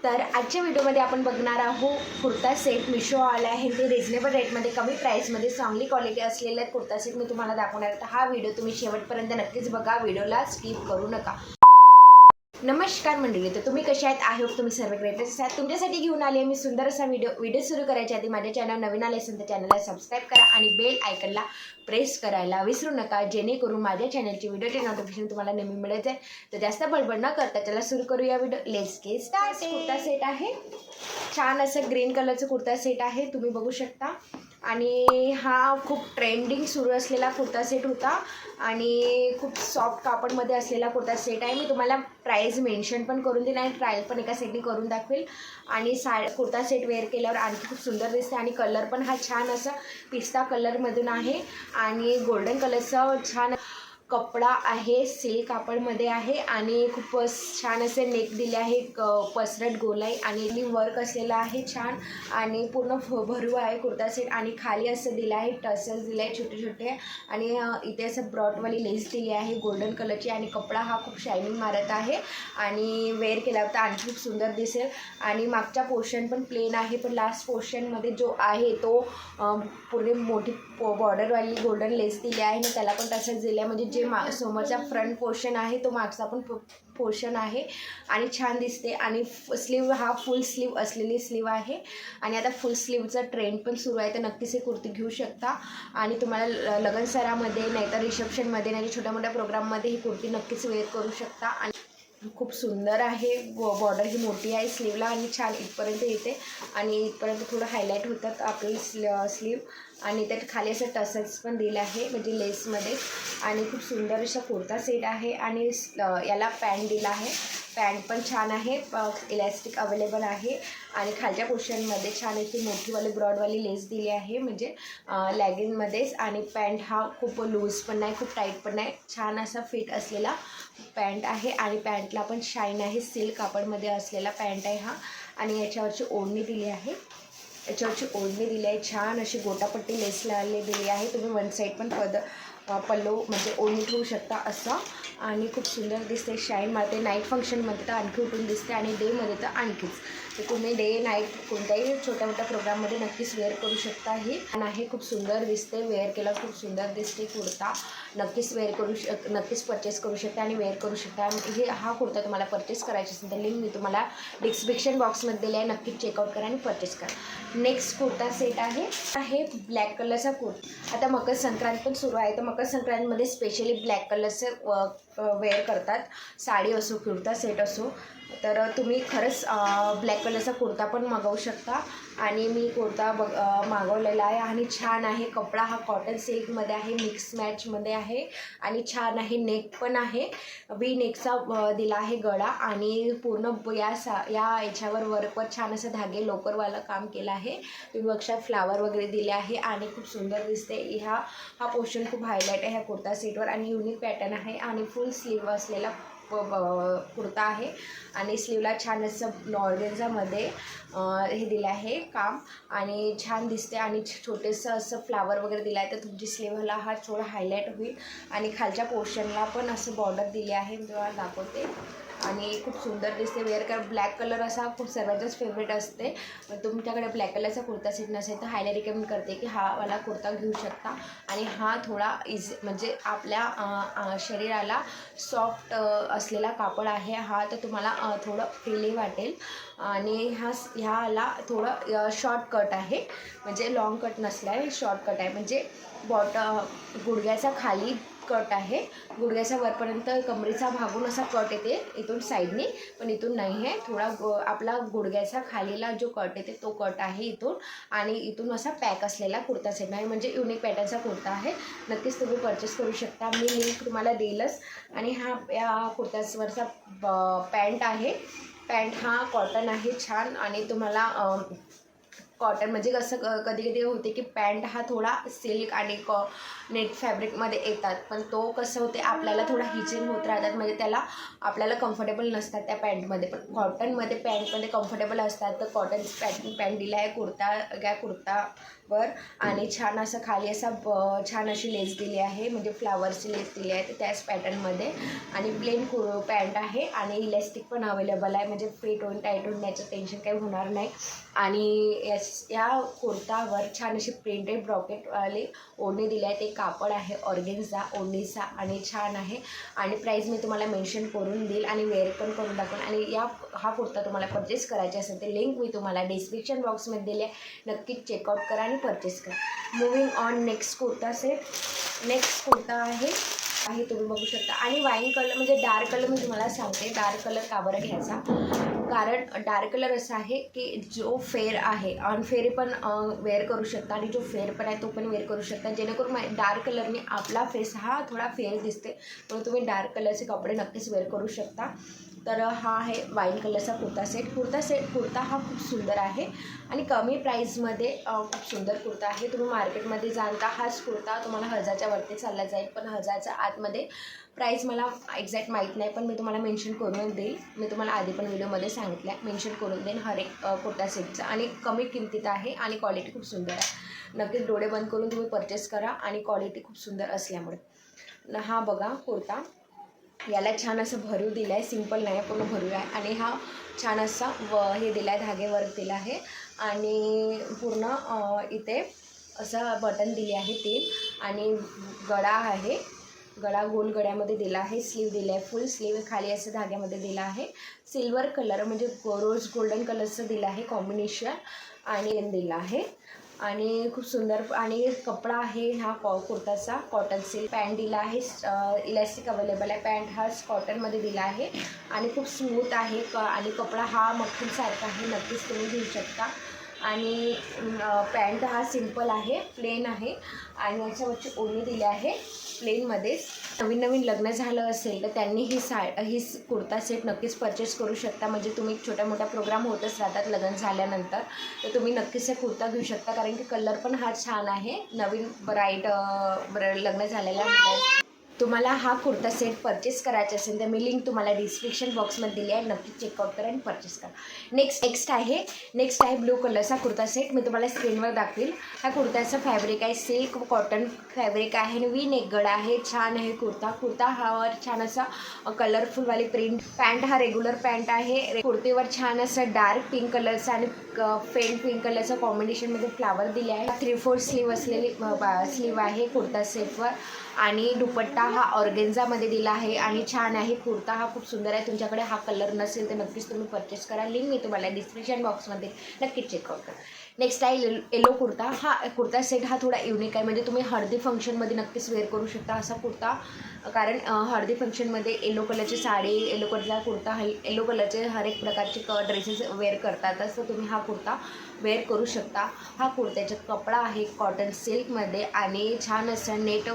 तर आजच्या व्हिडिओमध्ये आपण बघणार आहोत कुर्ता सेट मिशो आला आहे ते रिजनेबल रेटमध्ये कमी प्राईसमध्ये चांगली क्वालिटी असलेला कुर्ता सेट मी तुम्हाला दाखवणार. तर हा व्हिडिओ तुम्ही शेवटपर्यंत नक्कीच बघा, व्हिडिओला स्किप करू नका. नमस्कार मंडळी, तर तुम्ही कसे आहेत? आय होप तुम्ही सर्व ग्रेटच आहात. तुमच्यासाठी घेऊन आले मी सुंदर असा व्हिडिओ सुरू करायच्या आधी माझ्या चॅनल नवीन आले असेल तर चॅनलला सबस्क्राईब करा आणि बेल आयकनला प्रेस करायला विसरू नका, जेणेकरून माझ्या चॅनलची व्हिडिओचे नोटिफिकेशन तुम्हाला नेहमी मिळत जाईल. तर जास्त बडबड न करता चला सुरू करूया video. Let's get start. Kurta set आहे, छान असं ग्रीन कलरचं कुर्ता सेट आहे, तुम्ही बघू शकता. आणि हा खूप ट्रेंडिंग सुरू असलेला कुर्ता सेट होता आणि खूप सॉफ्ट कापडमध्ये असलेला कुर्ता सेट आहे. मी तुम्हाला प्राईस मेन्शन पण करून देईल आणि ट्रायल पण एका सेटनी करून दाखवेल. आणि कुर्ता सेट वेअर केल्यावर आणखी खूप सुंदर दिसते आणि कलर पण हा छान असा पिस्ता कलरमधून आहे आणि गोल्डन कलरचा छान कपडा आहे, सिल्क कापडमध्ये आहे आणि खूप छान असे नेक दिले आहे, पसरट गोलाई आणि वर्क असलेला आहे छान आणि पूर्ण भरू आहे कुर्ता सेट. आणि खाली असं दिलं आहे, टसल्स दिले आहे छोटे छोटे आणि इथे असं ब्रॉडवाली लेस दिली आहे गोल्डन कलरची आणि कपडा हा खूप शायनिंग मारत आहे आणि वेअर केला तर आणखी खूप सुंदर दिसेल. आणि मागचा पोर्शन पण प्लेन आहे, पण लास्ट पोर्शनमध्ये जो आहे तो पूर्ण मोठी बॉर्डरवाली गोल्डन लेस दिली आहे आणि त्याला पण टसल्स दिले आहे, म्हणजे समोरचा फ्रंट पोर्शन आहे तो मागचा पण पोर्शन आहे आणि छान दिसते. आणि स्लीव हा फुल स्लीव असलेली स्लीव आहे आणि आता फुल स्लीवचा ट्रेंड पण सुरू आहे, तर नक्कीच हे कुर्ती घेऊ शकता आणि तुम्हाला लग्न सरामध्ये नाहीतर रिसेप्शनमध्ये नाही छोट्या मोठ्या प्रोग्राममध्ये ही कुर्ती नक्कीच वेअर करू शकता. आणि खूप सुंदर आहे, बॉर्डर ही मोठी आहे स्लीवला आणि छान इथपर्यंत येते आणि इथपर्यंत थोडं हायलाईट होतात आपली स्लीव आणि त्यात खाली असं टसल्स पण दिलं आहे म्हणजे लेसमध्ये आणि खूप सुंदर असा कुर्ता सेट आहे. आणि याला पॅन्ट दिला आहे, पॅन्ट पण छान आहे, इलॅस्टिक अवेलेबल आहे आणि खालच्या पोर्शनमध्ये छान अशी मोठीवाली ब्रॉडवाली लेस दिली आहे म्हणजे लॅगिनमध्येच. आणि पॅन्ट हा खूप लूज पण नाही खूप टाईट पण नाही, छान असा फिट असलेला पॅन्ट आहे आणि पॅन्टला पण शाईन आहे, सिल्क कापडमध्ये असलेला पॅन्ट आहे हा. आणि याच्यावरची ओढणी दिली आहे, छान अशी गोटापट्टी लेस लावली दिली आहे. तुम्ही वन साईड पण पल्लू म्हणजे ओढणी ठेवू शकता असं आणि खूप सुंदर दिसते, शाईन मारते. नाईट फंक्शनमध्ये तर आणखी उठून दिसते आणि डेमध्ये तर आणखीच. तर तुम्ही डे नाईट कोणत्याही छोट्या मोठ्या प्रोग्राममध्ये नक्कीच वेअर करू शकता. ही आहे खूप सुंदर दिसते, वेअर केला खूप सुंदर दिसते कुर्ता, नक्कीच नक्कीच परचेस करू शकता आणि वेअर करू शकता. हा कुर्ता तुम्हाला परचेस करायचा असेल तर लिंक मी तुम्हाला डिस्क्रिप्शन बॉक्समध्ये दिली आहे, नक्कीच चेकआउट करा आणि परचेस करा. नेक्स्ट कुर्ता सेट आहे ब्लॅक कलरचा कुर्ता. आता मकर संक्रांत पण सुरू आहे, तर मकर संक्रांतमध्ये स्पेशली ब्लॅक कलरचं वेअर करतात, साडी असो कुर्ता सेट असो. तर तुम्ही खरंच ब्लॅक कलरचा कुर्ता पण मागवू शकता आणि मी कुर्ता मागवलेला आहे आणि छान आहे. कपडा हा कॉटन सिल्कमध्ये आहे, मिक्स मॅचमध्ये आहे आणि छान आहे. नेक पण आहे, वी नेकचा दिला आहे गळा आणि पूर्ण याच्यावर वर्कवर छान असं धागे लोकरवाला काम केलं आहे. तुम्ही बघा फ्लावर वगैरे दिले आहे आणि खूप सुंदर दिसते. हा पोर्शन खूप हायलाईट आहे ह्या कुर्ता सेटवर आणि युनिक पॅटर्न आहे आणि फुल स्लीव असलेला कुर्ता आहे आणि स्लीवला छान असं ऑर्गेन्झामध्ये हे दिलं आहे काम आणि छान दिसते आणि छोटेसं असं फ्लावर वगैरे दिलं आहे, तर तुमची स्लीवला हा थोडा हायलाईट होईल. आणि खालच्या पोर्शनला पण असं बॉर्डर दिली आहे, मी तुम्हाला दाखवते आणि खूप सुंदर दिसते वेअर कर. ब्लॅक कलर असा खूप सर्वांचाच फेवरेट असते, तुमच्याकडे ब्लॅक कलरचा कुर्ता सेट नसेल तर हायली रिकमेंड करते की हा वाला कुर्ता घेऊ शकता. आणि हा थोडा म्हणजे आपल्या शरीराला सॉफ्ट असलेला कापड आहे हा, तर तुम्हाला थोडं फ्रीली वाटेल. आणि ह्याला थोडं शॉर्ट कट आहे, म्हणजे लॉंग कट नसला आहे, शॉर्ट कट आहे म्हणजे गुडघ्याचा खाली कट आहे, गुडघ्याच्या वरपर्यंत कमरेचा भागून असा कट येते इथून साईडने, पण इथून नाही आहे. थोडा आपला गुडघ्याचा खालीला जो कट येते तो कट आहे इथून आणि इथून असा पॅक असलेला कुर्ता सेट आहे, म्हणजे युनिक पॅटर्नचा कुर्ता आहे. नक्कीच तुम्ही परचेस करू शकता, मी लिंक तुम्हाला देईलच. आणि या कुर्त्यावरचा पॅन्ट आहे, पॅन्ट हा कॉटन आहे छान आणि तुम्हाला कॉटन म्हणजे कसं कधी कधी होते की पॅन्ट हा थोडा सिल्क आणि नेट फॅब्रिकमध्ये येतात, पण तो कसं होते आपल्याला थोडा हिचिंग होत राहतात, म्हणजे त्याला आपल्याला कम्फर्टेबल नसतात त्या पॅन्टमध्ये. पण कॉटनमध्ये पॅन्टमध्ये कम्फर्टेबल असतात. तर कॉटन पॅन्ट दिला आहे कुर्तावर आणि छान असं खाली असा छान अशी लेस दिली आहे, म्हणजे फ्लावर्सची लेस दिली आहे त्याच पॅटर्नमध्ये. आणि प्लेन पॅन्ट आहे आणि इलॅस्टिक पण अवेलेबल आहे, म्हणजे फिट होऊन टाईट होऊन याचं टेन्शन काही होणार नाही. आणि या कुर्तावर छान अशी प्रिंटेड ब्रॉकेटवाली ओढणी दिली आहे. ते कापड आहे ऑर्गेन्झा ओढणीचा आणि छान आहे. आणि प्राईस मी तुम्हाला मेन्शन करून देईल आणि वेअर पण करून दाखवेन. आणि हा कुर्ता तुम्हाला परचेस करायचा असेल तर लिंक मी तुम्हाला डिस्क्रिप्शन बॉक्समध्ये दिली आहे, नक्कीच चेकआउट करा आणि परचेस करा. Moving on next kurta set. Next kurta आहे तुम्ही बघू शकता. आणि वाईन कलर म्हणजे डार्क कलर मी तुम्हाला सांगते डार्क कलर का बरं घ्यायचा, कारण डार्क कलर असा आहे की जो फेअर आहे अनफेअर पण वेअर करू शकता आणि जो फेअर पण आहे तो पण वेअर करू शकता, जेणेकरून डार्क कलरने आपला फेस हा थोडा फेअर दिसते, म्हणून तुम्ही डार्क कलरचे कपडे नक्कीच वेअर करू शकता. तर हा आहे वाईन कलरचा कुर्ता हा खूप सुंदर आहे आणि कमी प्राईसमध्ये खूप सुंदर कुर्ता आहे. तुम्ही मार्केटमध्ये जाणता हाच कुर्ता तुम्हाला 1000च्या वरती चालला जाईल, पण 1000च्या आतमध्ये प्राईस मला एक्झॅक्ट माहीत नाही, पण मी तुम्हाला मेन्शन करून देईल. मी तुम्हाला आधी पण व्हिडिओमध्ये सांगितलं आहे, मेन्शन करून देईन हर एक कुर्ता सेटचा. आणि कमी किमतीत आहे आणि क्वालिटी खूप सुंदर आहे. नक्कीच डोळे बंद करून तुम्ही परचेस करा आणि क्वालिटी खूप सुंदर असल्यामुळे. हा बघा कुर्ता, याला छान असं भरीव दिलं आहे, सिंपल नाही आहे, पूर्ण भरीव आहे. आणि हा छान असा हे दिला आहे, धागे वर्क दिला आहे आणि पूर्ण इथे असं बटन दिले आहे 3 आणि गळा आहे, गळा गोल गळ्यामध्ये दिला आहे. स्लीव दिला आहे, फुल स्लीव खाली असं धाग्यामध्ये दिला आहे. सिल्वर कलर म्हणजे रोज गोल्डन कलरचं दिलं आहे कॉम्बिनेशन आणि दिला आहे आणि खूप सुंदर. आणि कपडा आहे हा कुर्ताचा कॉटन सिल्क. पॅन्ट दिला आहे, इलॅस्टिक अवेलेबल आहे. पॅन्ट हा कॉटनमध्ये दिला आहे आणि खूप स्मूथ आहे आणि कपडा हा मखमलसारखा आहे, नक्कीच तुम्ही घेऊ शकता. आणि पॅन्ट हा सिंपल आहे, प्लेन आहे आणि याच्यावरची ओढणी दिली आहे प्लेनमध्येच. नवीन लग्न झालं असेल तर त्यांनी ही कुर्ता सेट नक्कीच परचेस करू शकता, म्हणजे तुम्ही छोट्या मोठ्या प्रोग्राम होतच राहतात लग्न झाल्यानंतर, तर तुम्ही नक्कीच हे कुर्ता घेऊ शकता, कारण की कलर पण हा छान आहे. नवीन ब्राईट लग्न झालेल्या तुम्हाला हा कुर्ता सेट परचेस करायचा असेल तर मी लिंक तुम्हाला डिस्क्रिप्शन बॉक्समध्ये दिली आहे, नक्की चेकआउट करा आणि परचेस करा. नेक्स्ट आहे ब्लू कलरचा कुर्ता सेट. मी तुम्हाला स्क्रीनवर दाखवेल. हा कुर्त्याचं फॅब्रिक आहे सिल्क कॉटन फॅब्रिक आहे आणि वी नेक गळा आहे. छान आहे कुर्ता हावर छान असा कलरफुलवाली प्रिंट. पॅन्ट हा रेग्युलर पॅन्ट आहे. कुर्तीवर छान असं डार्क पिंक कलरचा आणि फेंट पिंक कलरचं कॉम्बिनेशनमध्ये फ्लावर दिले आहे. 3/4 स्लीव असलेली स्लीव आहे कुर्ता सेटवर आणि दुपट्टा हा ऑर्गेन्झामध्ये दिला आहे आणि छान आहे. कुर्ता हा खूप सुंदर आहे. तुमच्याकडे हा कलर नसेल तर नक्कीच तुम्ही परचेस करा, लिंक मी तुम्हाला डिस्क्रिप्शन बॉक्समध्ये नक्कीच चेकआउट करा. नेक्स्ट आहे येलो कुर्ता. हा कुर्ता सेट हा थोडा युनिक आहे, म्हणजे तुम्ही हळदी फंक्शनमध्ये नक्कीच वेअर करू शकता असा कुर्ता, कारण हळदी फंक्शनमध्ये येलो कलरची साडी, येलो कलरचा कुर्ता, येलो कलरचे हर एक प्रकारचे ड्रेसेस वेअर करतात, तर तुम्ही हा कुर्ता वेअर करू शकता. हा कुर्त्याचा कपडा आहे कॉटन सिल्कमध्ये आणि छान असं नेट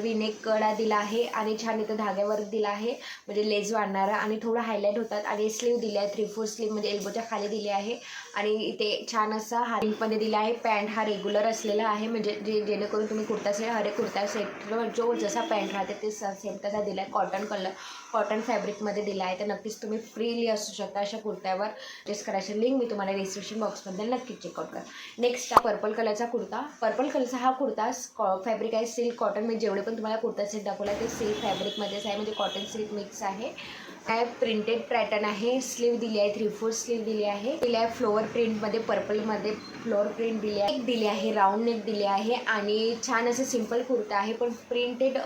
वी नेक गळा दिला आहे आणि छान इथं धाग्यावर दिला आहे, म्हणजे लेस वाढणारा आणि थोडं हायलाईट होतात. आणि स्लीव दिली आहे 3/4 स्लीव, म्हणजे एल्बोच्या खाली दिली आहे आणि इथे छान असा हारिंगमध्ये दिला आहे. पॅन्ट हा रेग्युलर असलेला आहे, म्हणजे जेणेकरून तुम्ही कुर्ता सेट हर एक कुर्ता सेट जो जसा पॅन्ट राहते ते सेम तसा दिला आहे. कॉटन फॅब्रिकमध्ये दिला आहे, तर नक्कीच तुम्ही फ्रीली असू शकता अशा कुर्त्यावर ड्रेस करायची. लिंक मी तुम्हाला डिस्क्रिप्शन बॉक्समध्ये नक्कीच चेकआउट करा. नेक्स्ट पर्पल कलरचा कुर्ता. पर्पल कलरचा हा कुर्ता फॅब्रिक आहे सिल्क कॉटन. मी जेवढे पण तुम्हाला कुर्ता सेट दाखवला ते सिल्क फॅब्रिकमध्येच आहे, म्हणजे कॉटन सिल्क मिक्स आहे. काय प्रिंटेड पॅटर्न आहे. स्लीव दिली आहे 3/4 स्लीव दिली आहे. फ्लोअर प्रिंटमध्ये पर्पलमध्ये फ्लोअर प्रिंट दिली आहे राऊंड नेक दिली आहे आणि छान असं सिंपल कुर्ता आहे, पण प्रिंटेड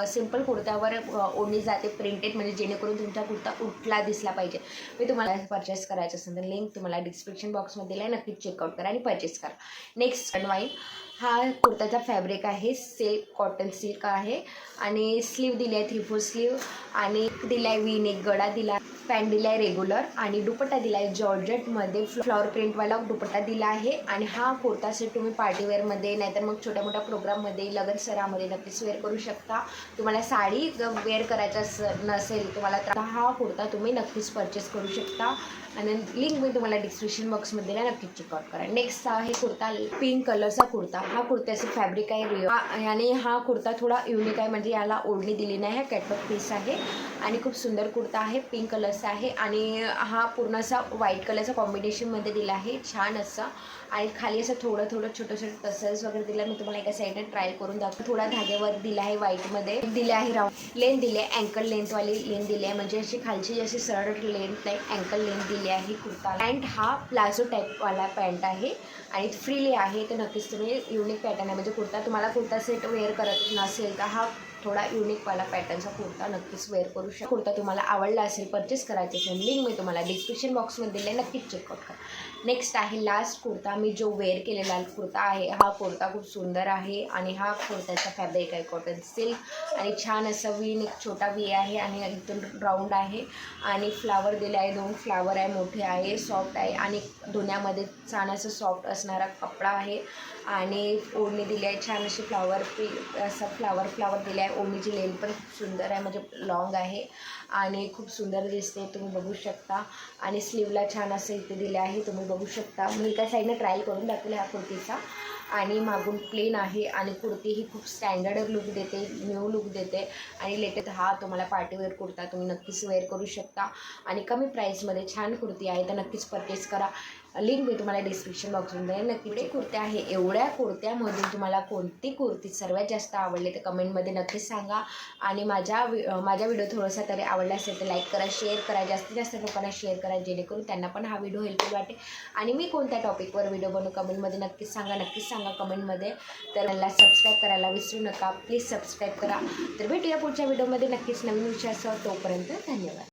सिंपल कुर्त्यावर ओढणी जाते प्रिंटेड, म्हणजे जेणेकरून तुमचा कुर्ता उठला दिसला पाहिजे. मी तुम्हाला परचेस करायचं असेल तर लिंक तुम्हाला डिस्क्रिप्शन बॉक्समध्ये दिला आहे, नक्कीच चेकआउट करा आणि परचेस करा. Next wine. हा कुर्ताचा फॅब्रिक आहे सिल्क कॉटन सिल्क आहे आणि स्लीव दिली आहे 3/4 स्लीव आणि दिला आहे वी नेक गळा दिला. पॅन्ट दिला आहे रेग्युलर आणि दुपट्टा दिला आहे जॉर्जेटमध्ये फ्लॉवर प्रिंटवाला दुपट्टा दिला आहे. आणि हा कुर्ता सेट तुम्ही पार्टीवेअरमध्ये नाहीतर मग छोट्या मोठ्या प्रोग्राममध्ये लग्न सरामध्ये नक्कीच वेअर करू शकता. तुम्हाला साडी वेअर करायचं नसेल तुम्हाला तर हा कुर्ता तुम्ही नक्कीच परचेस करू शकता. आणि लिंक मी तुम्हाला डिस्क्रिप्शन बॉक्समध्ये दिला, नक्कीच चेकआउट करा. नेक्स्ट आहे कुर्ता, पिंक कलरचा कुर्ता. हा कुर्त्याचं फॅब्रिक आहे रिओ आणि हा कुर्ता थोडा युनिक आहे, म्हणजे याला ओढणी दिली नाही, हा कॅटवर्क पीस आहे आणि खूप सुंदर कुर्ता आहे. पिंक कलरचा आहे आणि हा पूर्ण असा व्हाईट कलरचा कॉम्बिनेशनमध्ये दिला आहे, छान असा. आणि खाली असं थोडं छोटं छोटं टसल्स वगैरे दिलं. मी तुम्हाला एका साईडने ट्रायल करून दाखवतो. थोडा धाग्यावर दिला आहे, व्हाईटमध्ये दिले आहे, राऊंड लेंथ दिली आहे, अँकल लेंथवाली लेंथ दिली आहे, म्हणजे अशी खालची जशी सरळ लेंथ नाही, अँकल लेंथ दिली आहे कुर्ता. पॅन्ट हा प्लाझो टाईपवाला पॅन्ट आहे आणि फ्रीली आहे, तर नक्कीच तुम्ही युनिक पॅटर्न आहे, म्हणजे कुर्ता तुम्हाला कुर्ता सेट वेअर करत नसेल तर हा थोडा युनिकवाला पॅटर्नचा कुर्ता नक्कीच वेअर करू शकता. कुर्ता तुम्हाला आवडला असेल, परचेस करायचे असेल, लिंक मी तुम्हाला डिस्क्रिप्शन बॉक्समध्ये दिले, नक्कीच चेकआउट करा. नेक्स्ट आहे लास्ट कुर्ता. मी जो वेअर केलेला कुर्ता आहे, हा कुर्ता खूप सुंदर आहे आणि हा कुर्त्याचा फॅब्रिक आहे कॉटन सिल्क आणि छान असं वी नेक, छोटा वी आहे आणि इथून राऊंड आहे आणि फ्लावर दिले आहे, 2 फ्लावर आहे, मोठे आहे, सॉफ्ट आहे आणि धुण्यामध्ये छान असं सॉफ्ट असणारा कपडा आहे आणि ओढणी दिली आहे, छान अशी असं फ्लावर दिले आहे. ओढणीची लेंथ पण खूप सुंदर आहे, म्हणजे लॉंग आहे आणि खूप सुंदर दिसते, तुम्ही बघू शकता. आणि स्लीवला छान असं इथे दिले आहे, तुम्ही बघू शकता. मी एका साईडने ट्रायल करून दाखवला ह्या कुर्तीचा आणि मागून प्लेन आहे आणि कुर्ती ही खूप स्टँडर्ड लुक देते, न्यू लुक देते आणि लेटेस्ट हा तुम्हाला पार्टीवेअर कुर्ता तुम्ही नक्कीच वेअर करू शकता आणि कमी प्राईसमध्ये छान कुर्ती आहे, तर नक्कीच परचेस करा. लिंक मी तुम्हाला डिस्क्रिप्शन बॉक्समध्ये नक्की कुर्त्या आहे. एवढ्या कुर्त्यामधून तुम्हाला कोणती कुर्ती सर्वात जास्त आवडली तर कमेंटमध्ये नक्कीच सांगा आणि माझा व्हिडिओ थोडासा तरी आवडला असेल तर लाईक करा, शेअर करा, जास्तीत जास्त लोकांना शेअर करा, जेणेकरून त्यांना पण हा व्हिडिओ हेल्पफुल वाटेल. आणि मी कोणत्या टॉपिकवर व्हिडिओ बनवू कमेंटमध्ये नक्कीच सांगा कमेंटमध्ये. तर मला सबस्क्राईब करायला विसरू नका, प्लीज सबस्क्राईब करा. तर भेटूया पुढच्या व्हिडिओमध्ये नक्कीच नवीन विषयासह. तोपर्यंत धन्यवाद.